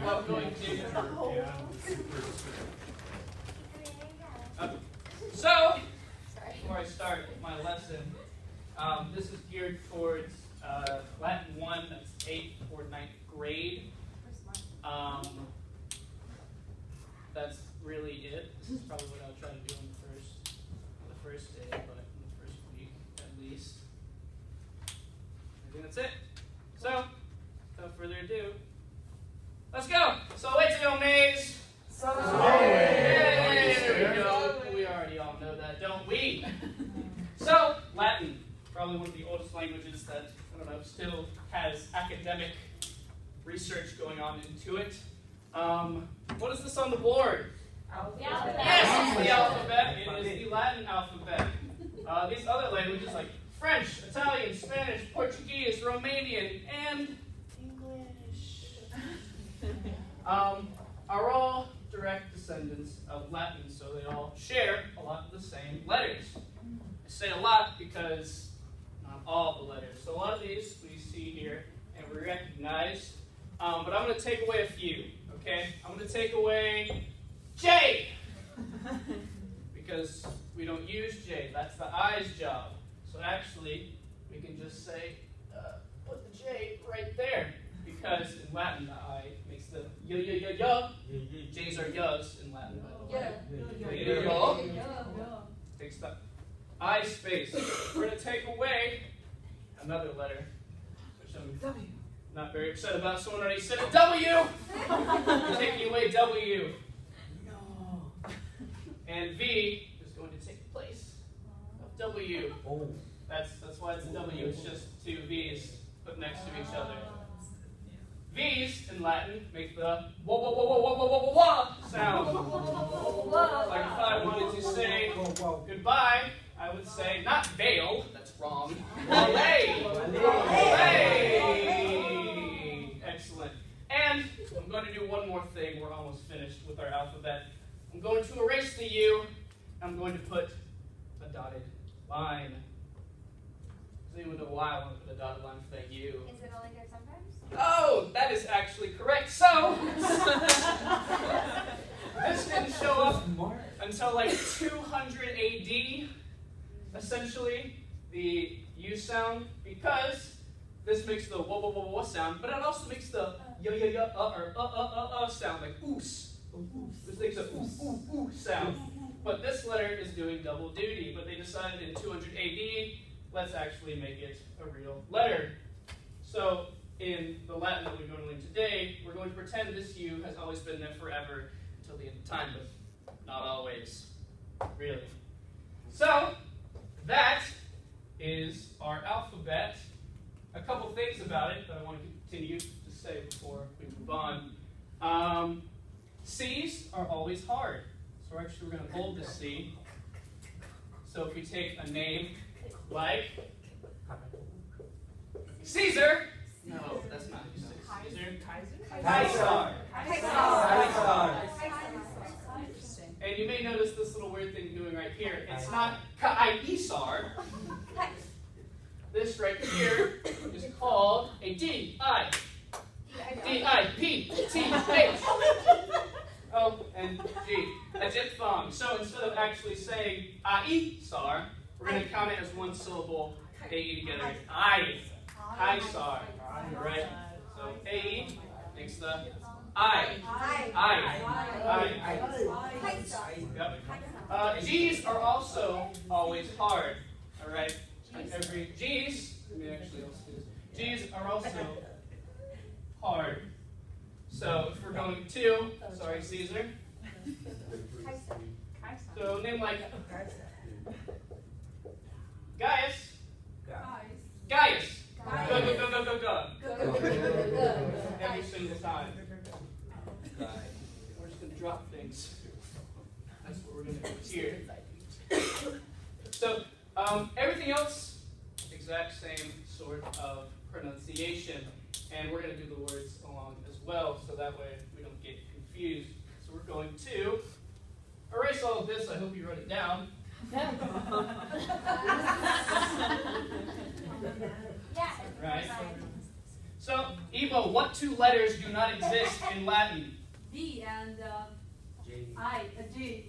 I'm going to. So, before I start my lesson, this is geared towards Latin 1, that's 8th or 9th grade. That's really it. This is probably what I'll try to do on the first day, but in the first week at least. I think that's it. So, without further ado, let's go. So, wait till maze. Hey, there we go. We already all know that, don't we? So, Latin, probably one of the oldest languages that, I don't know, still has academic research going on into it. What is this on the board? Alphabet. Yes, it's the alphabet. It is the Latin alphabet. These other languages like French, Italian, Spanish, Portuguese, Romanian, and English are all direct descendants of Latin, so they all share a lot of the same letters. I say a lot because not all the letters. So a lot of these we see here and we recognize, but I'm going to take away a few. Okay, I'm going to take away J, because we don't use J. That's the I's job. So actually, we can just say, put the J right there, because in Latin, the I makes the y. J's are y's in Latin, by the way. Takes the I space. We're going to take away another letter, which I'm not very upset about. Someone already said a W. We're taking away W. No. And V is going to take the place of W. Oh. That's why it's a W. It's just two V's put next to each other. V's in Latin make the wah sound. Like if I wanted to say goodbye, I would say not veil. That's wrong. Valet. Excellent. And I'm going to do one more thing. We're almost finished with our alphabet. I'm going to erase the U. I'm going to put a dotted line. Does anyone know why I want to put a dotted line for that U? Is it only there sometimes? Oh, that is actually correct. So, this didn't show up until like 200 AD, essentially, the U sound, because this makes the wah sound, but it also makes the or sound, like oos. This makes a ooh sound. But this letter is doing double duty, but they decided in 200 AD, let's actually make it a real letter. So, in the Latin that we're going to learn today, we're going to pretend this U has always been there forever until the end of time, but not always, really. So, that is our alphabet. A couple things about it that I want to continue to say before we move on. C's are always hard. So we're going to bold the C. So if we take a name like Caesar. No, that's not Caesar. Caesar. And you may notice this little weird thing doing right here. It's not Caesar. This right here is called a D-I-P-T-H. O and G. A diphthong. So instead of actually saying I-sar, we're going to count it as one syllable, A-E together. I-sar. Right? So A-E makes the I. Yep. G's are also always hard. Alright? Every G's, let me actually also do this. G's are also hard. So if we're going to, sorry, Caesar. So name like Gaius. Gaius. Go. Every single time. We're just going to drop things. That's what we're going to do here. So everything else, exact same sort of pronunciation. And we're going to do the words along as well, so that way we don't get confused. So we're going to erase all of this. I hope you wrote it down. Right? So, Evo, what two letters do not exist in Latin? D and J. G.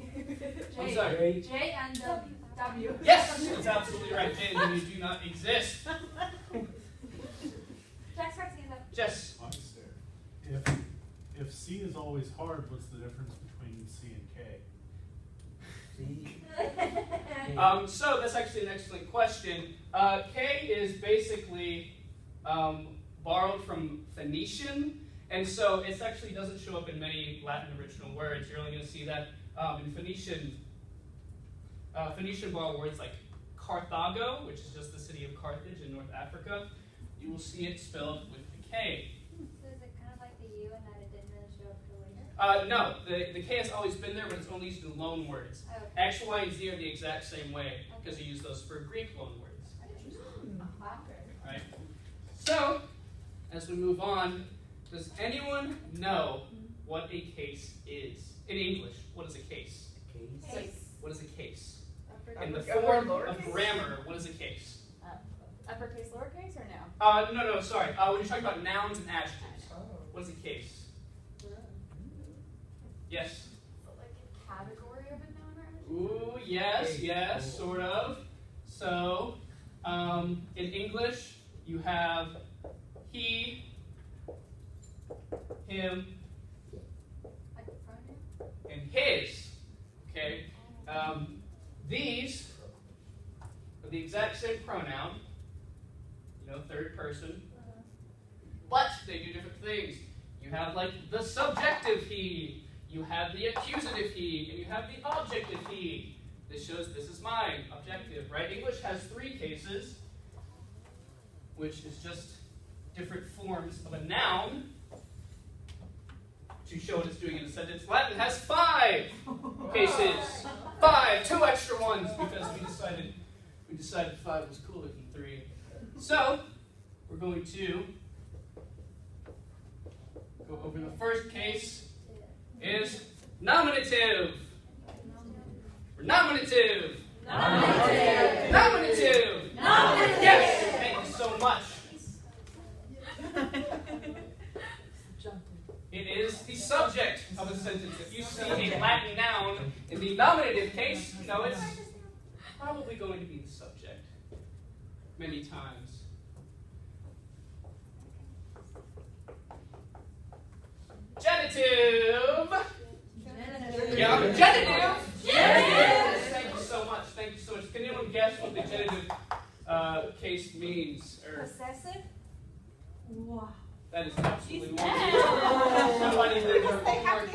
I'm sorry. J and W. Yes, that's absolutely right. J and W do not exist. Jack's practicing that. Jess. If C is always hard, what's the difference between C and K? C. So that's actually an excellent question. K is basically borrowed from Phoenician, and so it actually doesn't show up in many Latin original words. You're only going to see that in Phoenician borrowed words like Carthago, which is just the city of Carthage in North Africa. You will see it spelled with the K. So is it kind of like the U in that it didn't really show up till later? No, the K has always been there, but it's only used in loan words. Oh, okay. X, Y, and Z are the exact same way because you use those for Greek loan words. Right. So, as we move on, does anyone know what a case is? In English, what is a case? Case. What is a case? Uppercase. In the form of grammar, what is a case? Uppercase, lowercase, or no? No, sorry. When you're talking about nouns and adjectives, what is a case? Yes? So like a category of a noun or Ooh, yes, sort of. So, in English, you have he, him, like a pronoun? and his. Okay? These are the exact same pronoun, third person, but they do different things. You have like the subjective he, you have the accusative he, and you have the objective he. This shows this is mine, objective, right? English has three cases, which is just different forms of a noun to show what it's doing in a sentence. Latin has 5 cases. 5, 2 extra ones because we decided 5 was cooler than 3. So we're going to go over the first case is nominative. Nominative. Nominative. Nominative. Nominative. Yes. Thank you so much. It is the subject of a sentence. If you see a Latin noun in the nominative case, it's probably going to be the subject many times. Genitive. Yeah, genitive. Yes. Thank you so much. Thank you so much. Can anyone guess what the genitive case means? Possessive? Wow. That is absolutely wonderful. Somebody did their homework.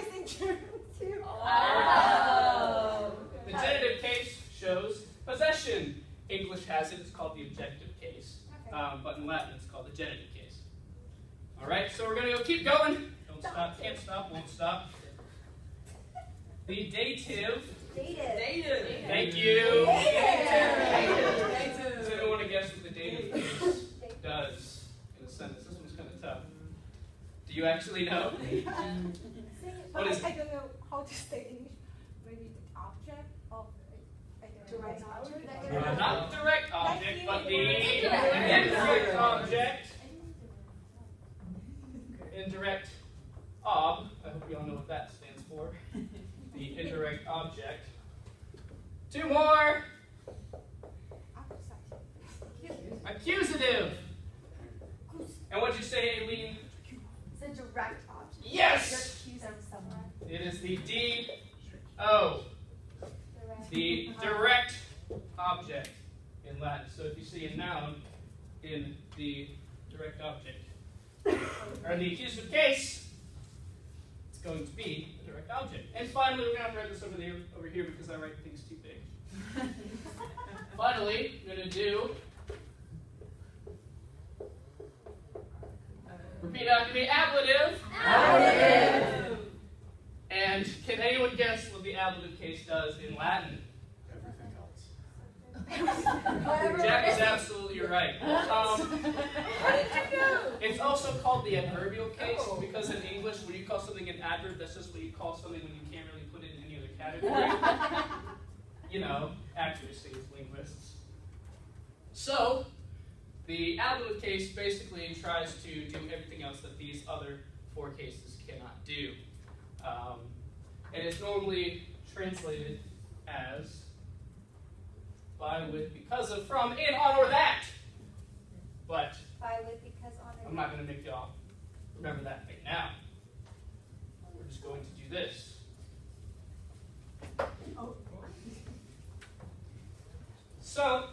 The genitive case shows possession. English has it. It's called the objective case. But in Latin, it's called the genitive case. All right, so we're going to keep going. Don't stop, can't stop, won't stop. The dative. Dative. Thank you. Dative. Does anyone want to guess what the dative case does in a sentence? This one's kind of tough. Do you actually know? What is it? I don't know how to say English. Maybe the object of Direct object? Not the direct object, but the Indirect. indirect object. Indirect ob. I hope you all know what that stands for. The indirect object. 2 more. Accusative. And what'd you say, Aileen? It's a direct object. Yes! You're accused of someone. It is the D-O. The direct object in Latin. So if you see a noun in the direct object, or in the accusative case, it's going to be a direct object. And finally, we're going to have to write this over here because I write things too big. Finally, we're going to do, repeat after me, ablative. Ablative. And can anyone guess what the ablative case does in Latin? Everything else. Jack is absolutely right. It's also called the adverbial case because in English, when you call something an adverb, that's just what you call something when you can't really put it in any other category. Accuracy as linguists. So, The ablative case basically tries to do everything else that these other four cases cannot do. And it's normally translated as by, with, because of, from, in, on, or that. But By, with, because, on, or I'm not going to make y'all remember that right now. We're just going to do this. So,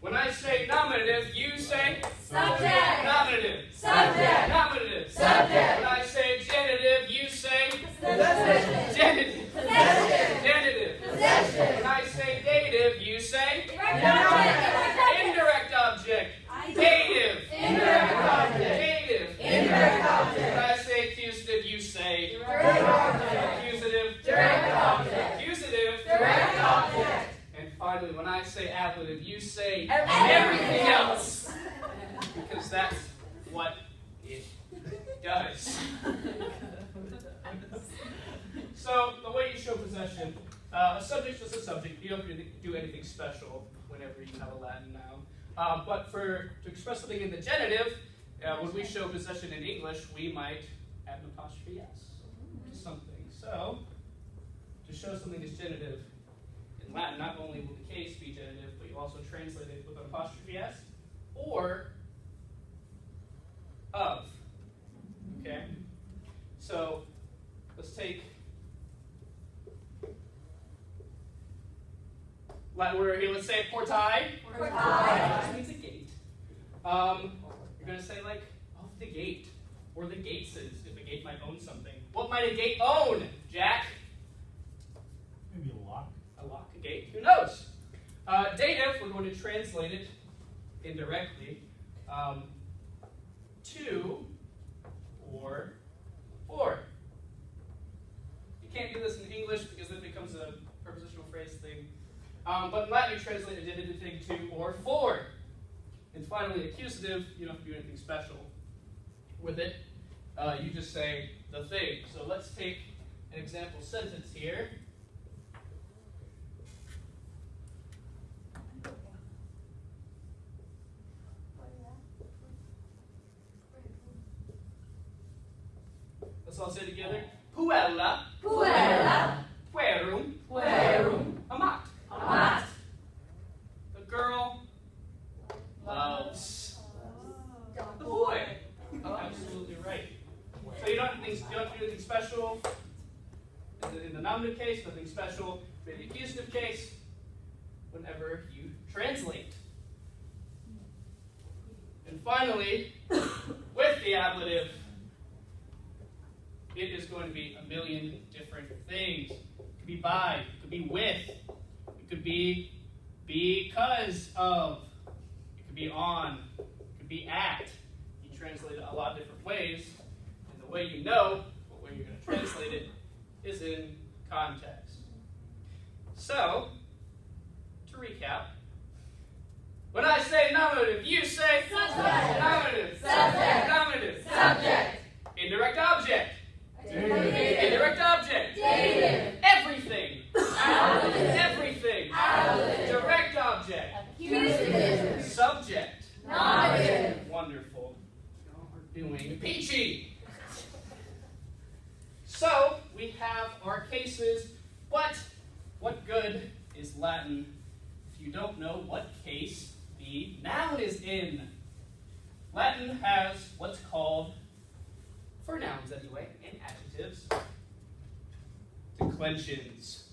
when I say nominative, you say Subject. nominative. Subject. Nominative. Subject. When I say genitive, you say Possession. genitive. Possession. Genitive. Possession. When I say dative, you say Direct object. indirect object. I Dative. Indirect object. Dative. Indirect object. When I say accusative, you say Direct object. accusative. Direct object. Accusative. Direct object. And finally, when I say ablative, you say Everything else. Because that's what it does. So, the way you show possession, a subject's just a subject. You don't really do anything special whenever you have a Latin noun. But to express something in the genitive, when we show possession in English, we might add an apostrophe s to something. So, to show something is genitive in Latin, not only will the case be genitive, but you also translate it with an apostrophe s or of. Okay? So, let's take Latin word here. Let's say portai. Portai. Which means a gate. You're going to say, like, of the gate, or the gates, if a gate might own something. What might a gate own, Jack? Maybe a lock. A lock, a gate, who knows? Dative, we're going to translate it indirectly to or for. You can't do this in English because it becomes a prepositional phrase thing. But in Latin, you translate a genitive thing to or for. And finally, accusative, you don't have to do anything special with it. You just say the thing. So let's take an example sentence here. Let's all say together. Puella. Puella. Puerum. Puerum. Amat. Amat. The girl loves the boy. Oh, absolutely right. So you don't have to do anything special in the nominative case, nothing special in the accusative case, whenever you translate. And finally, with the ablative, it is going to be a million different things. It could be by, it could be with, it could be because of, it could be on, it could be at. You translate it a lot of different ways, and the way you know what way you're going to translate it is in context. So, to recap, when I say nominative, you say Subject. nominative, Subject. nominative, Subject. indirect object, Dative. indirect object, Dative. everything, Ablative. everything, Ablative. direct object, Accusative. subject. Nominative. Wonderful. Y'all are doing peachy. So, we have our cases, but what good is Latin if you don't know what case the noun is in? Latin has what's called, for nouns anyway, and adjectives, declensions.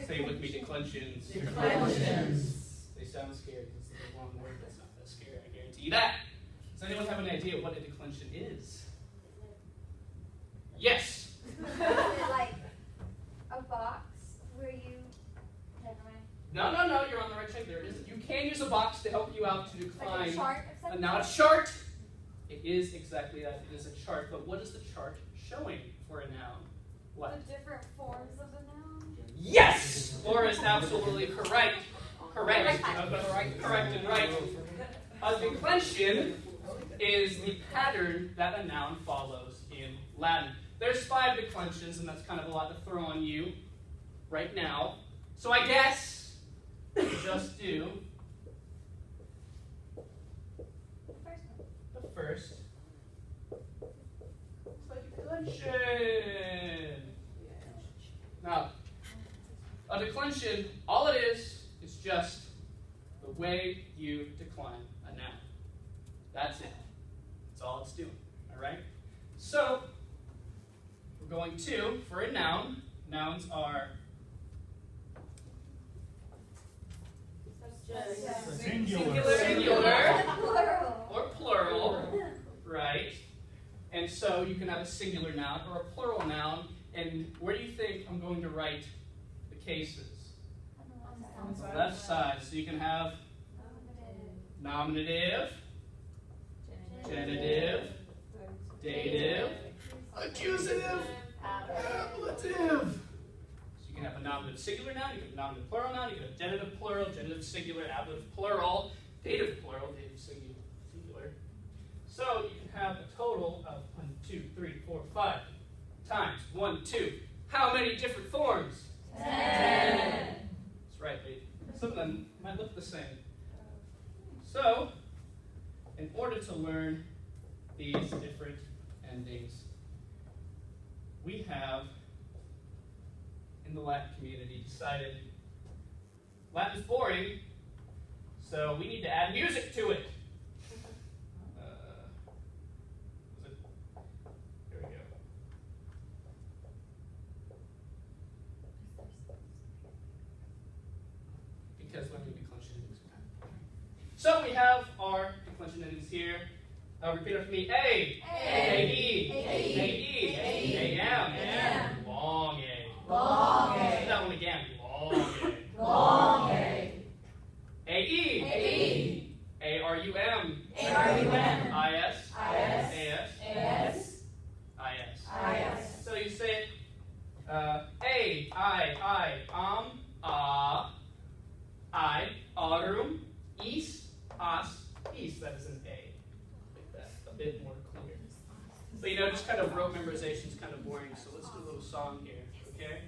Say it with me, declensions. Declensions. They sound scary because it's the wrong word. That's not that scary, I guarantee you that. Does anyone have an idea what a declension is? Yes. Is it like a box where you... Never mind. No, you're on the right track. There it is. You can use a box to help you out to Like a decline chart of a something? noun. A chart. It is exactly that. It is a chart. But what is the chart showing for a noun? What? The different forms of the noun? Yes! Laura is absolutely correct. Correct and right. A declension is the pattern that a noun follows in Latin. There's 5 declensions, and that's kind of a lot to throw on you right now. So I guess we'll just do first, it's like a declension. Now, a declension, all it is just the way you decline a noun. That's it. That's all it's doing. All right? So, we're going to, for a noun, nouns are singular Plural. or plural, right? And so you can have a singular noun or a plural noun. And where do you think I'm going to write the cases? On the left side. So you can have nominative, genitive, dative, accusative, ablative. So you can have a nominative singular noun, you can have a nominative plural noun, you can have genitive plural, genitive singular, ablative plural, dative plural, dative singular. So you can have a total of 1, 2, 3, 4, 5 times 1, 2. How many different forms? 10. That's right, baby. Some of them might look the same. So, in order to learn these different endings, we have, in the Latin community, decided Latin is boring, so we need to add music to it. Here we go. Because learning declension endings are kind of boring. So we have our declension endings here. Repeat after me. A. A-E. A-E. A-M. Long A. Long Let's do A. that one again. Long A. Long A. A-E. A-E. A-R-U-M. A-R-U-M. I-S. I-S. A-S. A-S. I-S. I-S. So you say it. A. I. I. Aurum. Is. As. Is. That is an A. Make that a bit more clear. But you know, just kind of rote memorization is kind of boring, so let's do a little song here, okay?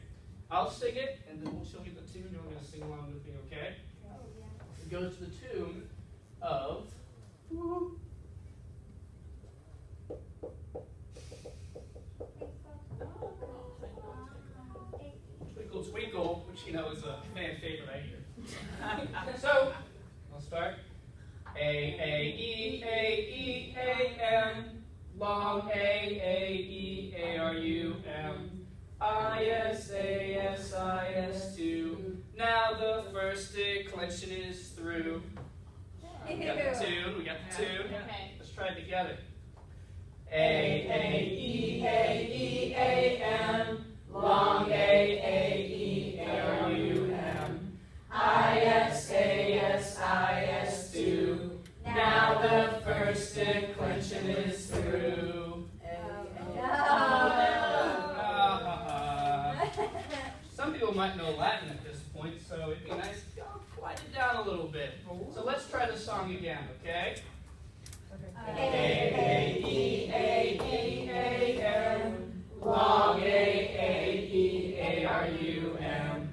I'll sing it, and then we'll show you the tune, and we're going to sing along with me, okay? It goes to the tune of... Twinkle, Twinkle, which you know is a fan favorite right here. So, I'll start. A-E, A-E, A-M, long A-E, A-R-U-M, I-S, A-S, I-S-2. Now the first declension is through. We got the tune. Let's try it together. A-E, A-E, A-M, long A-E, A-R-U-M, I-S, A-S, I-S-2. Now the first declension is through. Some people might know Latin at this point, so it'd be nice to quiet it down a little bit. So let's try the song again, okay? A-E, A-E, A-M, long A-E, A-R-U-M,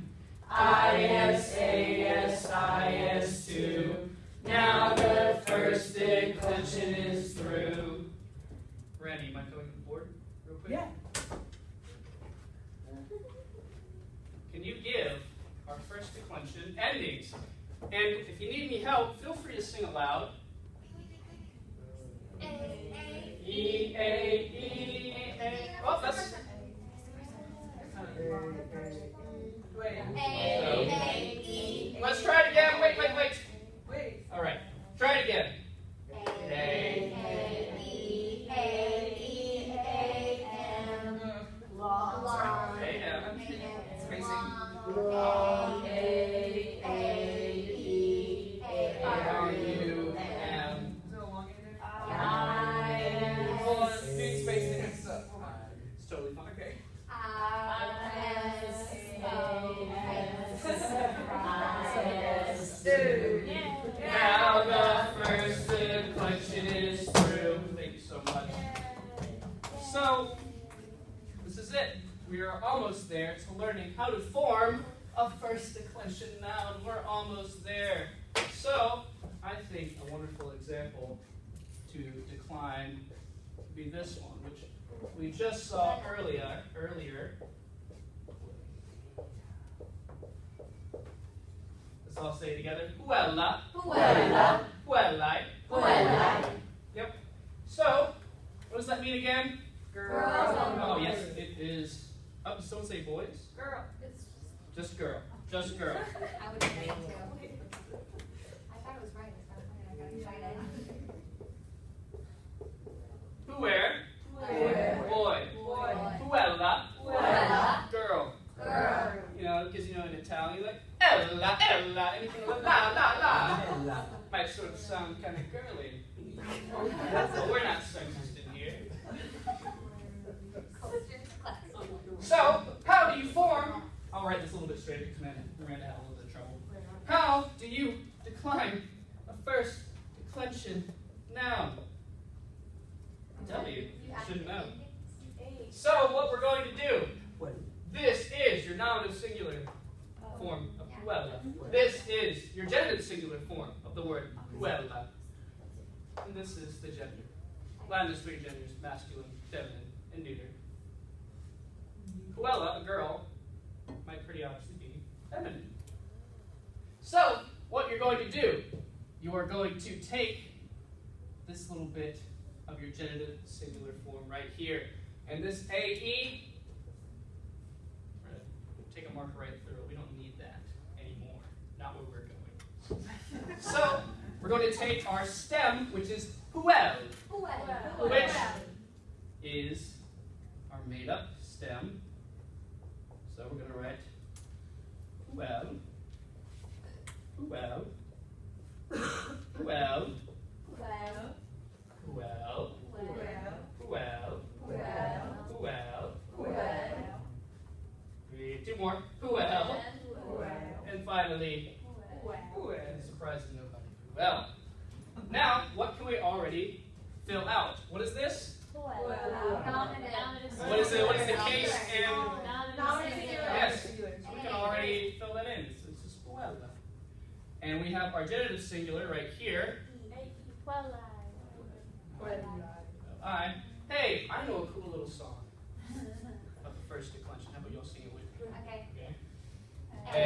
I-S, A-S, I-S-2. Now the first declension is through. Randy, you mind going to the board real quick? Yeah. Can you give our first declension endings? And if you need any help, feel free to sing aloud. E, A, E, A. Oh, that's... Let's try it again. Wait. All right. Try it again. A. A-M. Long A-E, A-R-U-M. It's totally fine. Okay. Now the first declension is through. Thank you so much. So, this is it. We are almost there to learning how to form a first declension noun. We're almost there. So, I think a wonderful example to decline would be this one, which we just saw earlier. Let's all say it together. Puella. Puella. Puella. Puella. Yep. So, what does that mean again? Girl. Oh, yes, it is. Oh, someone say boys? Girl. It's Just girl. Just girl. I would say it too. I thought it was right. I got excited. Puer. Puer. Boy. boy. Puella. Puella. Girl. Girl. You know, because you know in Italian, you're like Ella, Ella, anything like la, la, la. Might sort of sound kind of girly. But we're not sexist in here. So, how do you form? I'll write this a little bit straighter because Miranda had a little bit of trouble. How do you decline a first declension noun? W. You should know. So, what we're going to do, this is your nominative singular form of puella. This is your genitive singular form of the word puella. And this is the gender. Latin has three genders, masculine, feminine, and neuter. Puella, a girl, might pretty obviously be feminine. So, what you're going to do, you are going to take this little bit of your genitive singular form right here. And this AE, we're going to take a marker right through it. We don't need that anymore. Not where we're going. So, we're going to take our stem, which is puel, which is our made-up stem. So we're going to write puel, puel, puel, puel, puel, puel. Two more. Puel. And finally, puel. Surprising nobody. Puel. Now, what can we already fill out? What is this? What is the case and yes, we can already fill that in. So it's just puella. And we have our genitive singular right here. I. Hey, I know a cool little song of the first declension. How about y'all sing it with me? Okay. A,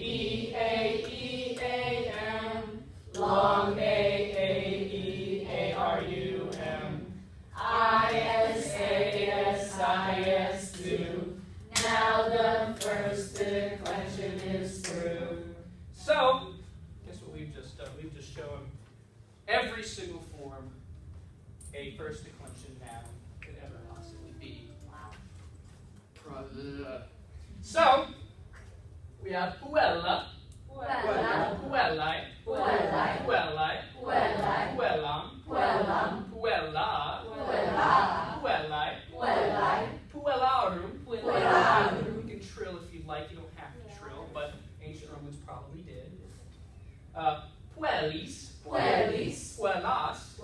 E, A, E, A, M. Long A, E, A, R, U, M. I, S, A, S, I, S, do. Now the first declension is through. So, guess what we've just done? We've just shown every single form a first declension noun could ever possibly be. So, we have puella, puella, puella, puella, puellarum. You can trill if you'd like. You don't have to trill, but ancient Romans probably did. Puellis, puellas,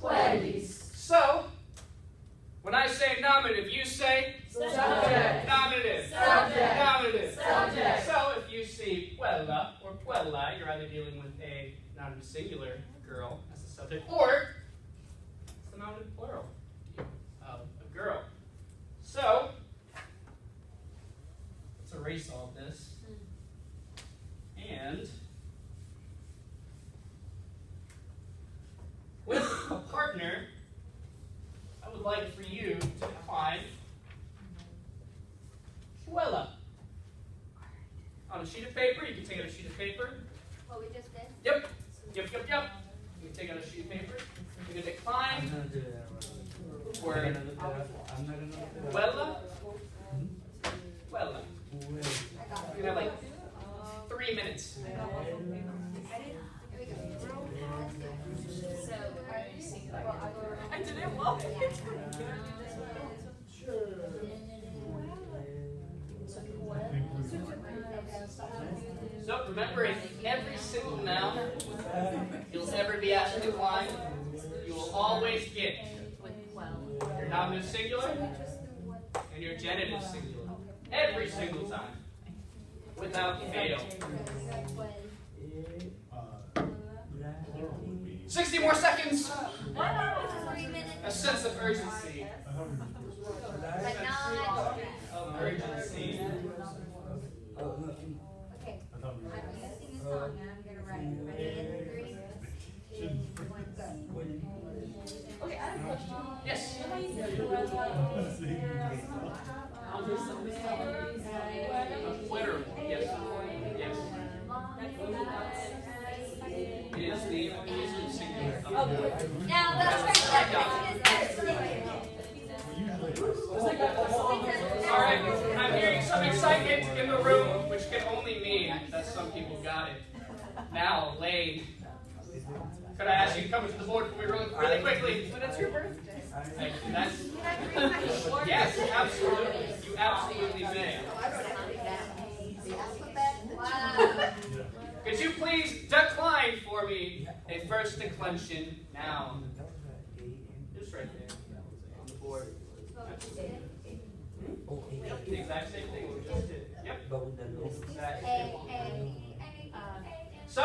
puellis. So, when I say nominative, you say Subject. nominative. Subject. Nominative. Subject. So if you see puella or puella, you're either dealing with a nominative singular girl as the subject, or it's the nominative plural of a girl. So let's erase all this. And with a partner, I would like for you to define puella. On a sheet of paper, you can take out a sheet of paper. What we just did? Yep. You can take out a sheet of paper. You can decline word puella. Puella. You can have like 3 minutes. Here we go. Let's do it. So, are you singular? I didn't love it. So remember, in every single noun you'll ever be asked to decline, you will always get your nominative singular and your genitive singular. Every single time. Without fail. Plural would be 60 more seconds. 3 minutes. A sense of urgency. I thought we were supposed to. But not. Of urgency. Okay. I thought we were. I'm using a song and I'm gonna write it. Ready in 3, 2, 1, go. Okay, I have a question. Yes. When I say Twitter. Yes. Yes. It is the singular. Now the first definition is Alright, I'm hearing some excitement in the room, which can only mean that some people got it. Now, Lane, could I ask you to come to the board for me really quickly? But it's your birthday. That's, yes, absolutely. You absolutely may. wow. Could you please decline for me a first declension noun? Just right there on the board. The exact same thing we just did. Yep. Exact same. So,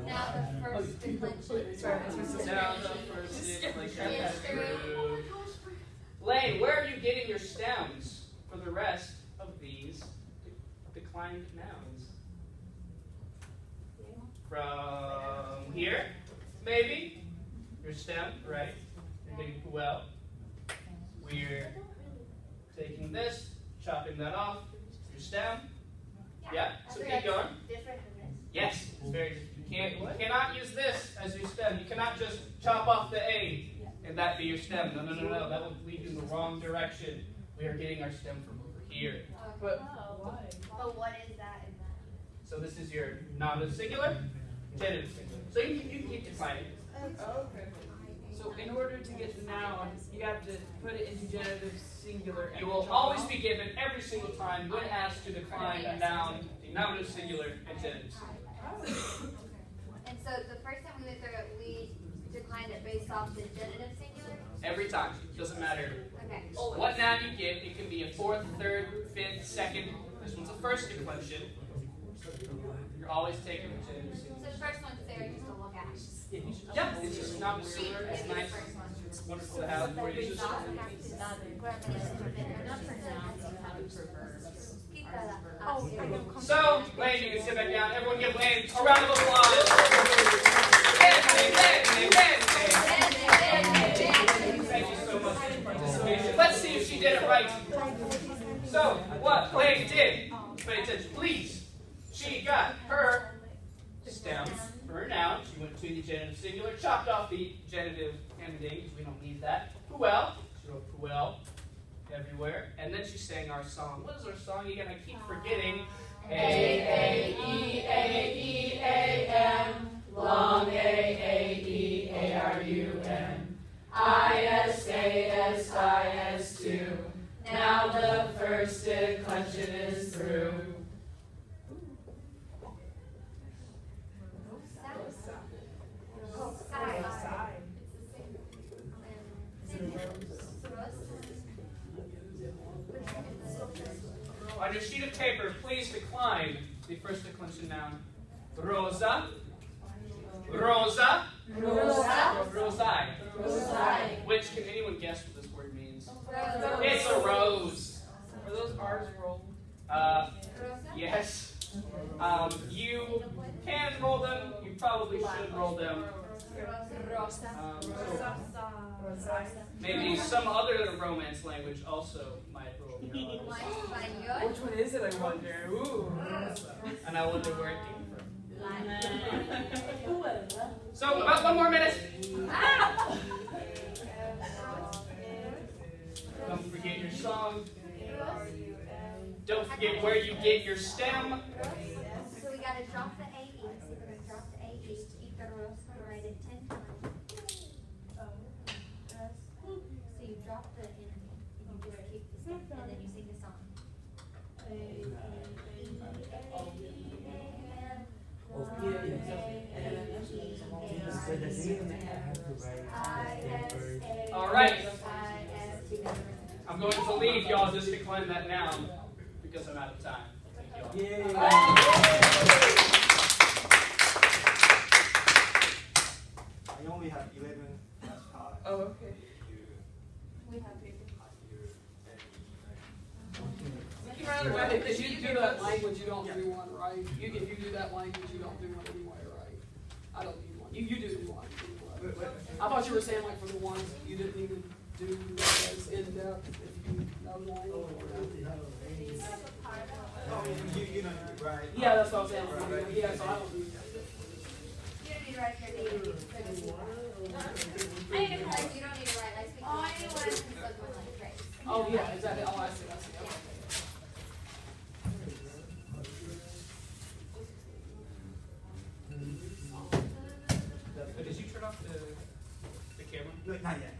Now the first declension. now the first declension. Lane, where are you getting your stems for the rest of these declined nouns? From here, maybe? Your stem, right? You're getting puel. We're taking this, chopping that off. Your stem. Yeah, so keep going. Different than this. Yes, it's very different. You cannot use this as your stem. You cannot just chop off the A and that be your stem. No, no, no, no. That will lead you in the wrong direction. We are getting our stem from over here. But But what is that in that? So this is your nominative singular, genitive singular. So you can keep defining. okay. So in order to get the noun, you have to put it into genitive singular. You will always be given every single time when asked to decline a noun, the nominative singular and genitive singular. And so the first time we went through it, we declined it based off the genitive singular? Every time. Doesn't matter Okay. what noun you get. It can be a fourth, third, fifth, second. This one's a first declension. You're always taking the genitive So singular. the first one's there just to look at. Yeah, it's just not singular. It's Maybe the nice. first one. It's wonderful to have for you. Keep that up. Oh, I know. So, Lane, you can sit back down. Everyone give Lane a round of applause. Thank you so much for your participation. Let's see if she did it right. So, what Lane did, pay attention, please. She got her stem for her noun. She went to the genitive singular, chopped off the genitive ending, because we don't need that. Puel. She wrote puel everywhere. And then she sang our song. What is our song? You're going to keep forgetting. A-A-E-A-E-A-M, long A-A-E-A-R-U-M, I-S-A-S-I-S-2, now the first declension is through. On your sheet of paper, please decline the first declension noun. Rosa. Rosa. Rosa. Rosai. Rosai. Which, can anyone guess what this word means? Rosa. It's a rose. Are those R's rolled? Yes. You can roll them. You probably should roll them. Maybe some other Romance language also might roll the R's. Which one is it, I wonder? Ooh. And I wonder where it came from. So, about 1 more minute. Don't forget your song. Don't forget where you get your stem. So we gotta drop the AE. So we're gonna drop the AE. Keep the rosa, write it 10 times. So you drop the N, and you just keep the stem, and then you sing the song. All right. I'll just decline that now because I'm out of time. Thank you all. I only have 11 last part. Oh, okay. We have If you do that language, you don't do one, right? If you do that language, you don't do one anyway, right? I don't need one. You do one. I thought you were saying like for the ones you didn't even do as in depth if you know the language. You know, right? Yeah, that's what I'm saying. Yeah, so I don't do. You don't need to write your name. I need to like you don't need to write like speak. Oh, anyone can still go like trace. Oh yeah, exactly. Oh, I see. Okay. Did you turn off the camera? No, not yet.